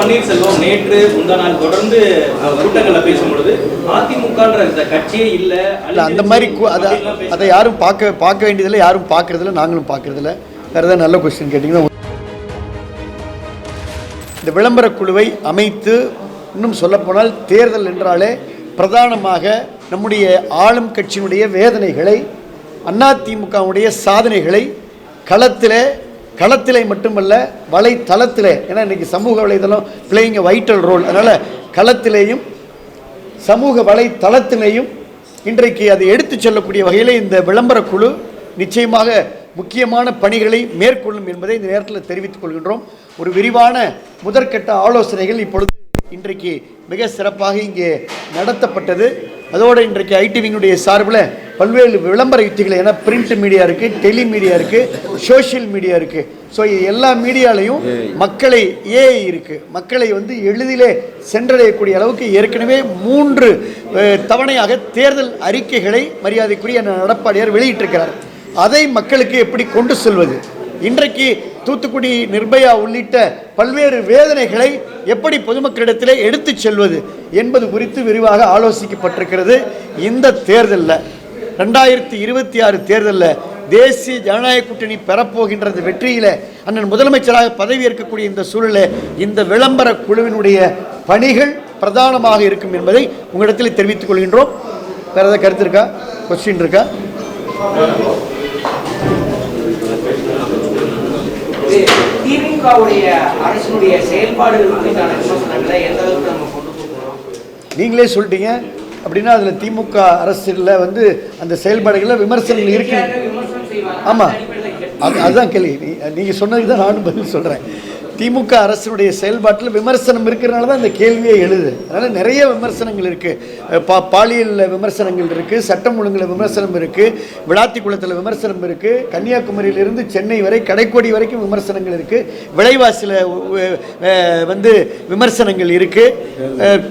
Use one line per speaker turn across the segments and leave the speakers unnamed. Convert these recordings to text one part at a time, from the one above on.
பன்னீர்செல்வம் நேற்று முந்தா நாள் தொடர்ந்து கூட்டங்களில் பேசும்பொழுது அதிமுகன்ற இந்த கட்சியே இல்லை
அந்த மாதிரி அதை யாரும் பார்க்க வேண்டியதில்லை, யாரும் பார்க்கறதில்ல, நாங்களும் பார்க்கறதில்ல. வேறு ஏதாவது நல்ல கொஸ்டின் கேட்டிங்கன்னா, இந்த விளம்பர குழுவை அமைத்து இன்னும் சொல்லப்போனால் தேர்தல் என்றாலே பிரதானமாக நம்முடைய ஆளும் கட்சியினுடைய வேதனைகளை, அதிமுகவுடைய சாதனைகளை களத்திலே மட்டுமல்ல வலைத்தளத்திலே, ஏன்னா இன்றைக்கி சமூக வலைதளம் பிளேயிங் எ வைட்டல் ரோல், அதனால் களத்திலேயும் சமூக வலைத்தளத்திலேயும் இன்றைக்கு அதை எடுத்து செல்லக்கூடிய வகையில் இந்த விளம்பர குழு நிச்சயமாக முக்கியமான பணிகளை மேற்கொள்ளும் என்பதை இந்த நேரத்தில் தெரிவித்துக் கொள்கின்றோம். ஒரு விரிவான முதற்கட்ட ஆலோசனைகள் இப்பொழுது இன்றைக்கு மிக சிறப்பாக இங்கே நடத்தப்பட்டது. அதோடு இன்றைக்கு ஐடிவிங்களுடைய சார்பில் பல்வேறு விளம்பர யுத்திகளை, ஏன்னா பிரிண்ட் மீடியா இருக்குது, டெலி மீடியா இருக்குது, சோஷியல் மீடியா இருக்குது. ஸோ எல்லா மீடியாலையும் மக்களை இருக்குது, மக்களை எளிதிலே சென்றடையக்கூடிய அளவுக்கு ஏற்கனவே 3 தவணையாக தேர்தல் அறிக்கைகளை மரியாதைக்குரிய எடப்பாடியார் வெளியிட்டிருக்கிறார். அதை மக்களுக்கு எப்படி கொண்டு செல்வது, இன்றைக்கு தூத்துக்குடி நிர்பயா உள்ளிட்ட பல்வேறு வேதனைகளை எப்படி பொதுமக்களிடத்திலே எடுத்து செல்வது என்பது குறித்து விரிவாக ஆலோசிக்கப்பட்டிருக்கிறது. இந்த தேர்தலில் 2026 தேர்தலில் தேசிய ஜனநாயக கூட்டணி பெறப்போகின்றது வெற்றியில் அண்ணன் முதலமைச்சராக பதவியேற்கக்கூடிய இந்த சூழலில் இந்த விளம்பர குழுவினுடைய பணிகள் பிரதானமாக இருக்கும் என்பதை உங்களிடத்தில் தெரிவித்துக் கொள்கின்றோம். வேறு ஏதாவது கருத்து இருக்கா, கொஸ்டின் இருக்கா?
திமுகவுடைய அரசினுடைய செயல்பாடுகள் குறித்தான விமர்சனங்களை எந்த அளவுக்கு நம்ம கொண்டு போகிறோம்?
நீங்களே சொல்லிட்டீங்க. அப்படின்னா அதில் திமுக அரசில் அந்த செயல்பாடுகளில் விமர்சனங்கள் இருக்கு. ஆமாம், அதுதான் கேள்வி. நீங்கள் சொன்னதுக்கு தான் நானும் பதில் சொல்கிறேன். திமுக அரசினுடைய செயல்பாட்டில் விமர்சனம் இருக்கிறனால தான் இந்த கேள்வியே எழுது. அதனால் நிறைய விமர்சனங்கள் இருக்குது. பாலியல் விமர்சனங்கள் இருக்குது, சட்டம் ஒழுங்கில் விமர்சனம் இருக்குது, விளாத்திக்குளத்தில் விமர்சனம் இருக்குது, கன்னியாகுமரியிலிருந்து சென்னை வரை கடைக்கோடி வரைக்கும் விமர்சனங்கள் இருக்குது, விலைவாசியில் விமர்சனங்கள் இருக்குது,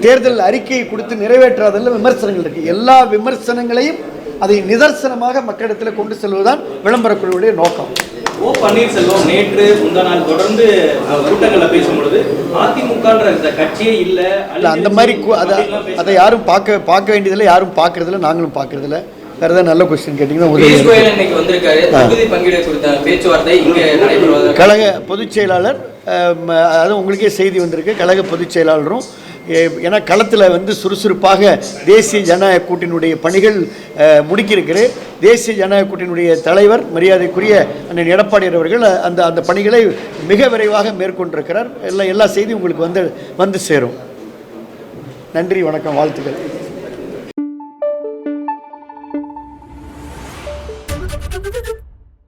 தேர்தல் அறிக்கையை கொடுத்து நிறைவேற்றாததில் விமர்சனங்கள் இருக்குது. எல்லா விமர்சனங்களையும் அதை நிதர்சனமாக மக்களிடத்தில் கொண்டு செல்வதுதான் விளம்பர குழுவுடைய நோக்கம்.
பன்னீர்செல்வம் நேற்று முந்தா நாள் தொடர்ந்து கூட்டங்களில் பேசும்பொழுது அதிமுகன்ற இந்த கட்சியே இல்லை
அந்த மாதிரி அதை யாரும் பார்க்க வேண்டியதில்லை, யாரும் பார்க்கறதில்ல, நாங்களும் பார்க்கறதில்ல. வேறு ஏதாவது நல்ல கொஸ்டின் கேட்டிங்கன்னா, கழக பொதுச் செயலாளர், அது உங்களுக்கே செய்தி வந்திருக்கு, கழக பொதுச் செயலாளரும் ஏன்னா களத்தில் சுறுசுறுப்பாக தேசிய ஜனநாயக கூட்டணியுடைய பணிகள் முடிக்கிருக்கிறது. தேசிய ஜனநாயக கூட்டணியுடைய தலைவர் மரியாதைக்குரிய அண்ணன் எடப்பாடியார் அவர்கள் அந்த பணிகளை மிக விரைவாக மேற்கொண்டிருக்கிறார். எல்லா செய்தியும் உங்களுக்கு வந்து சேரும். நன்றி, வணக்கம், வாழ்த்துக்கள்.